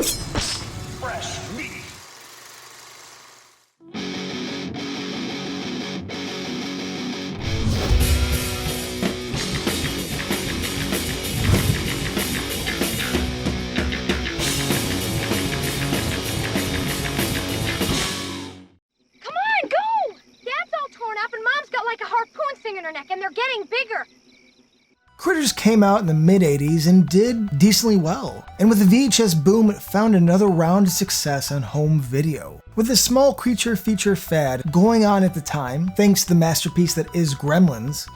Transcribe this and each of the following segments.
Fresh meat. In her neck, and they're getting bigger. Critters came out in the mid-80s and did decently well, and with the VHS boom it found another round of success on home video. With the small creature feature fad going on at the time, thanks to the masterpiece that is Gremlins,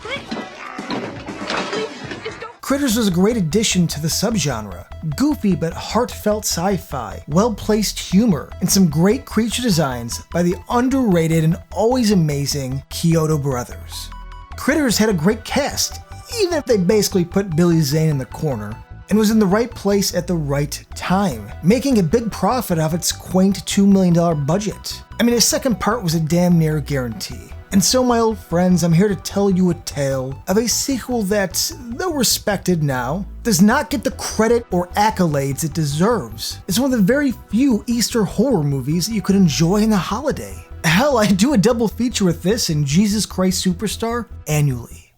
Critters was a great addition to the subgenre. Goofy but heartfelt sci-fi, well-placed humor, and some great creature designs by the underrated and always amazing Chiodo brothers. Critters had a great cast, even if they basically put Billy Zane in the corner, and was in the right place at the right time, making a big profit off its quaint $2 million budget. I mean, a second part was a damn near guarantee. And so, my old friends, I'm here to tell you a tale of a sequel that, though respected now, does not get the credit or accolades it deserves. It's one of the very few Easter horror movies that you could enjoy in the holiday. Hell, I do a double feature with this and Jesus Christ Superstar annually.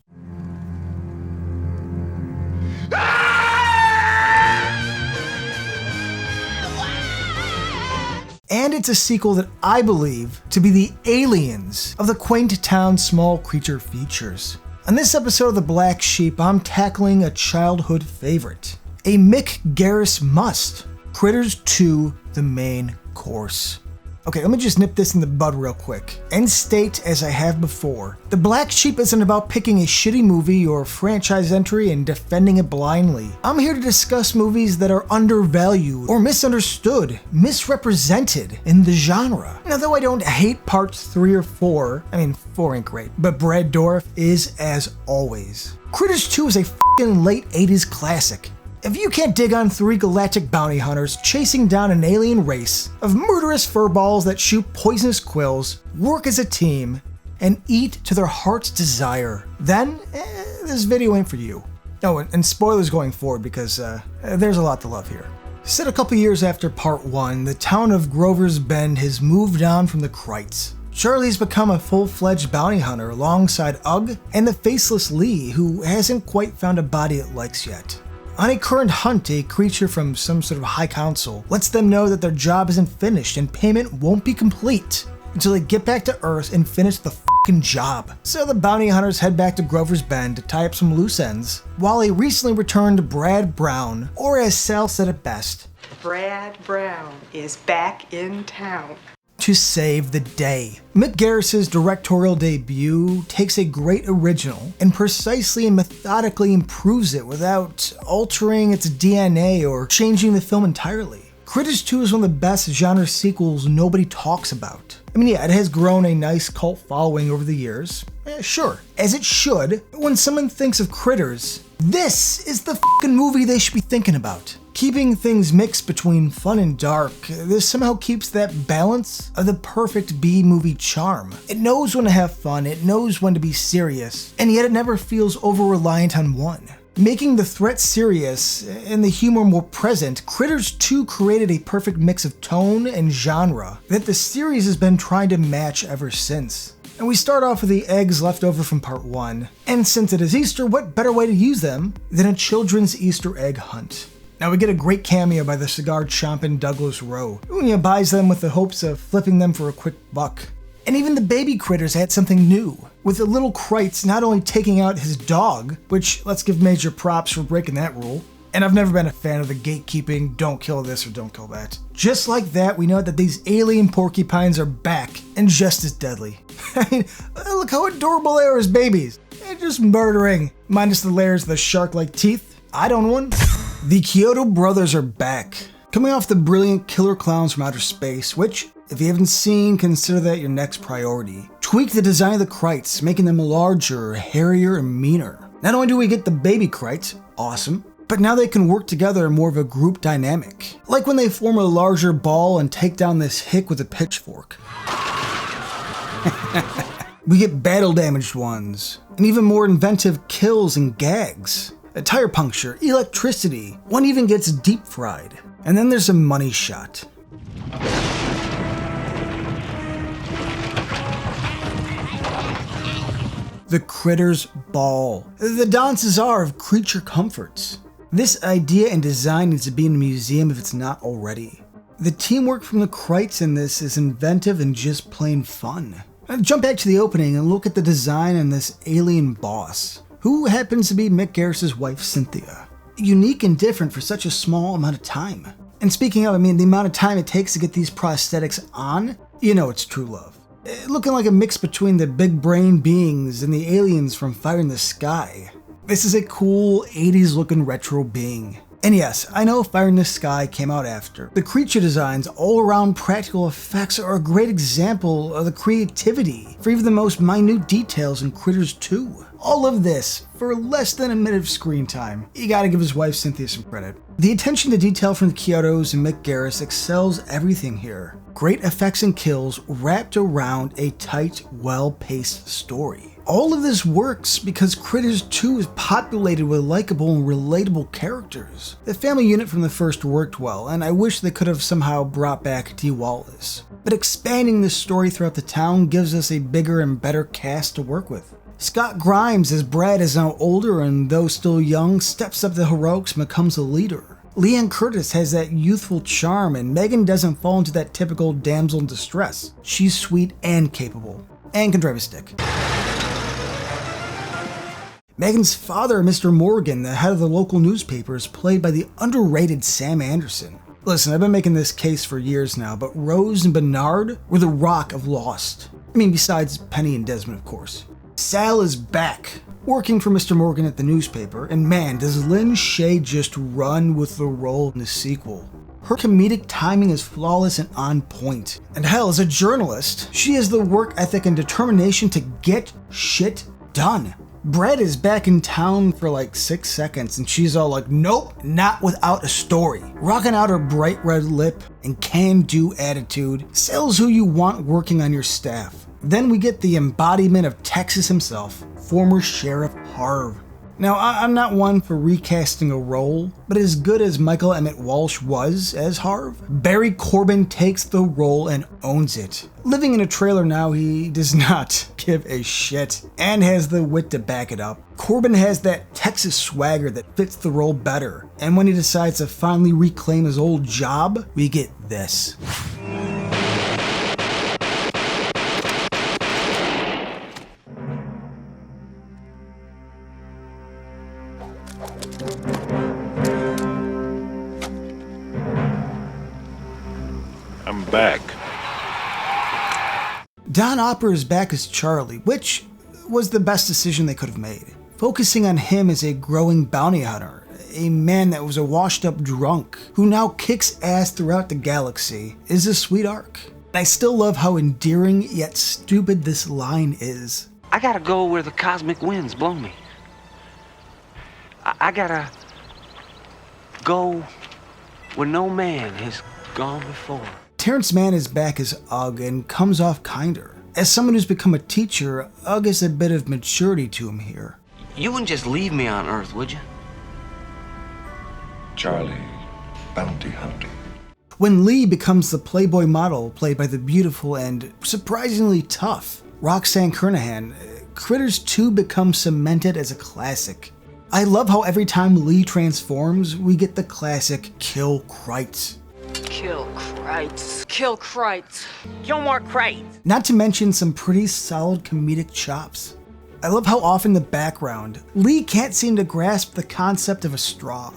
And it's a sequel that I believe to be the Aliens of the quaint town small creature features. On this episode of The Black Sheep, I'm tackling a childhood favorite, a Mick Garris must, Critters 2, the main course. Okay, let me just nip this in the bud real quick and state, as I have before, The Black Sheep isn't about picking a shitty movie or franchise entry and defending it blindly. I'm here to discuss movies that are undervalued or misunderstood, misrepresented in the genre. Now, though I don't hate parts 3 or 4, I mean 4 ain't great, but Brad Dourif is as always. Critters 2 is a f***ing late 80s classic. If you can't dig on 3 galactic bounty hunters chasing down an alien race of murderous furballs that shoot poisonous quills, work as a team, and eat to their heart's desire, then this video ain't for you. Oh, and spoilers going forward because there's a lot to love here. Set a couple years after part 1, the town of Grover's Bend has moved on from the Krites. Charlie's become a full-fledged bounty hunter alongside Ugg and the faceless Lee, who hasn't quite found a body it likes yet. On a current hunt, a creature from some sort of high council lets them know that their job isn't finished and payment won't be complete until they get back to Earth and finish the f***ing job. So the bounty hunters head back to Grover's Bend to tie up some loose ends, while a recently returned Brad Brown, or as Sal said it best, Brad Brown is back in town to save the day. Mick Garris' directorial debut takes a great original and precisely and methodically improves it without altering its DNA or changing the film entirely. Critters 2 is one of the best genre sequels nobody talks about. I mean, yeah, it has grown a nice cult following over the years. Sure, as it should. When someone thinks of Critters, this is the f***ing movie they should be thinking about. Keeping things mixed between fun and dark, this somehow keeps that balance of the perfect B-movie charm. It knows when to have fun, it knows when to be serious, and yet it never feels over-reliant on one. Making the threat serious and the humor more present, Critters 2 created a perfect mix of tone and genre that the series has been trying to match ever since. And we start off with the eggs left over from part 1, and since it is Easter, what better way to use them than a children's Easter egg hunt? Now we get a great cameo by the cigar-chomping Douglas Rowe, who buys them with the hopes of flipping them for a quick buck. And even the baby critters had something new, with the little Krites not only taking out his dog, which let's give major props for breaking that rule, and I've never been a fan of the gatekeeping, don't kill this or don't kill that. Just like that, we know that these alien porcupines are back, and just as deadly. I mean, look how adorable they are as babies. They're just murdering, minus the layers of the shark-like teeth. I don't want one. The Chiodo brothers are back, coming off the brilliant Killer Clowns from Outer Space, which, if you haven't seen, consider that your next priority. Tweak the design of the Krites, making them larger, hairier, and meaner. Not only do we get the baby Krites, awesome, but now they can work together in more of a group dynamic. Like when they form a larger ball and take down this hick with a pitchfork. We get battle-damaged ones, and even more inventive kills and gags. a tire puncture, electricity, one even gets deep fried. And then there's a money shot. The critters ball. The Don Cesar of creature comforts. This idea and design needs to be in a museum if it's not already. The teamwork from the Krites in this is inventive and just plain fun. Now jump back to the opening and look at the design on this alien boss, who happens to be Mick Garris' wife Cynthia. Unique and different for such a small amount of time. And speaking of, the amount of time it takes to get these prosthetics on, you know it's true love. Looking like a mix between the big brain beings and the aliens from Fire in the Sky. This is a cool 80s looking retro being. And yes, I know Fire in the Sky came out after. The creature designs, all around practical effects are a great example of the creativity for even the most minute details in Critters 2. All of this for less than a minute of screen time. You gotta give his wife Cynthia some credit. The attention to detail from the Kyotos and Mick Garris excels everything here. Great effects and kills wrapped around a tight, well-paced story. All of this works because Critters 2 is populated with likable and relatable characters. The family unit from the first worked well, and I wish they could have somehow brought back Dee Wallace. But expanding this story throughout the town gives us a bigger and better cast to work with. Scott Grimes, as Brad is now older and though still young, steps up to the heroics and becomes a leader. Leanne Curtis has that youthful charm, and Megan doesn't fall into that typical damsel in distress. She's sweet and capable, and can drive a stick. Megan's father, Mr. Morgan, the head of the local newspaper, is played by the underrated Sam Anderson. Listen, I've been making this case for years now, but Rose and Bernard were the rock of Lost. Besides Penny and Desmond, of course. Sal is back, working for Mr. Morgan at the newspaper, and man, does Lynn Shay just run with the role in the sequel. Her comedic timing is flawless and on point. And hell, as a journalist, she has the work ethic and determination to get shit done. Brett is back in town for like 6 seconds and she's all like, nope, not without a story. Rocking out her bright red lip and can-do attitude, Sal's who you want working on your staff. Then we get the embodiment of Texas himself, former Sheriff Harv. Now, I'm not one for recasting a role, but as good as Michael Emmett Walsh was as Harv, Barry Corbin takes the role and owns it. Living in a trailer now, he does not give a shit, and has the wit to back it up. Corbin has that Texas swagger that fits the role better, and when he decides to finally reclaim his old job, we get this. I'm back. Don Opper is back as Charlie, which was the best decision they could have made. Focusing on him as a growing bounty hunter, a man that was a washed-up drunk who now kicks ass throughout the galaxy, is a sweet arc. And I still love how endearing yet stupid this line is. I gotta go where the cosmic winds blow me. I gotta go where no man has gone before. Terrence Mann is back as Ugg and comes off kinder. As someone who's become a teacher, Ugg has a bit of maturity to him here. You wouldn't just leave me on Earth, would you? Charlie, bounty hunting. When Lee becomes the Playboy model played by the beautiful and surprisingly tough Roxanne Kernahan, Critters 2 becomes cemented as a classic. I love how every time Lee transforms, we get the classic Kill Krites. Kill Krites. Kill Krites. Kill more Krites. Not to mention some pretty solid comedic chops. I love how often in the background, Lee can't seem to grasp the concept of a straw.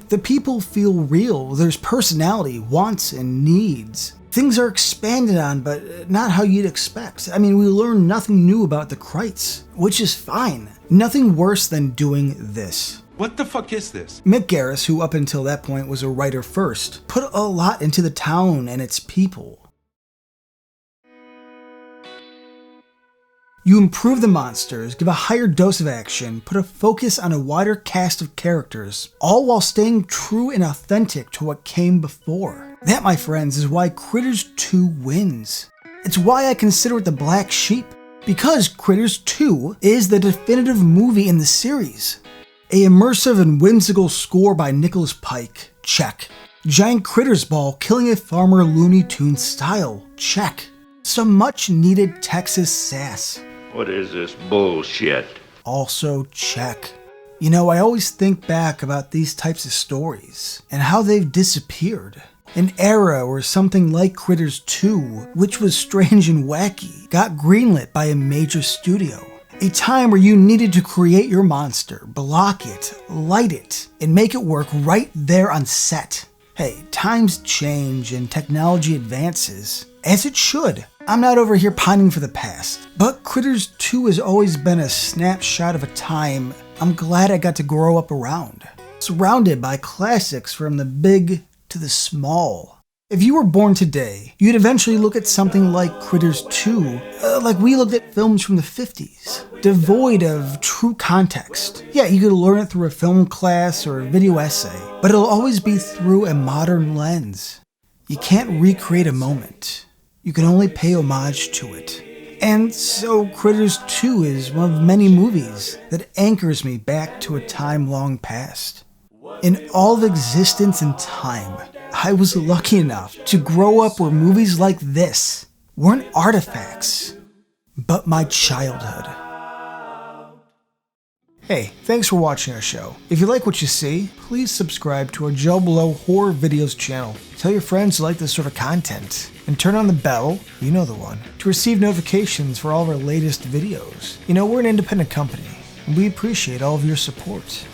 The people feel real, there's personality, wants, and needs. Things are expanded on, but not how you'd expect. We learn nothing new about the Krites, which is fine. Nothing worse than doing this. What the fuck is this? Mick Garris, who up until that point was a writer first, put a lot into the town and its people. You improve the monsters, give a higher dose of action, put a focus on a wider cast of characters, all while staying true and authentic to what came before. That, my friends, is why Critters 2 wins. It's why I consider it the black sheep, because Critters 2 is the definitive movie in the series. A immersive and whimsical score by Nicholas Pike, check. Giant critters ball killing a farmer Looney Tunes style, check. Some much needed Texas sass, What is this bullshit? also check. You know, I always think back about these types of stories and how they've disappeared. An era where something like Critters 2, which was strange and wacky, got greenlit by a major studio. A time where you needed to create your monster, block it, light it, and make it work right there on set. Hey, times change and technology advances, as it should. I'm not over here pining for the past, but Critters 2 has always been a snapshot of a time I'm glad I got to grow up around. Surrounded by classics from the big to the small. If you were born today, you'd eventually look at something like Critters 2, like we looked at films from the 50s, devoid of true context. Yeah, you could learn it through a film class or a video essay, but it'll always be through a modern lens. You can't recreate a moment. You can only pay homage to it. And so Critters 2 is one of many movies that anchors me back to a time long past. In all of existence and time, I was lucky enough to grow up where movies like this weren't artifacts, but my childhood. Hey, thanks for watching our show. If you like what you see, please subscribe to our JoBlo Horror Videos channel. Tell your friends you like this sort of content. And turn on the bell, you know the one, to receive notifications for all of our latest videos. You know, we're an independent company, and we appreciate all of your support.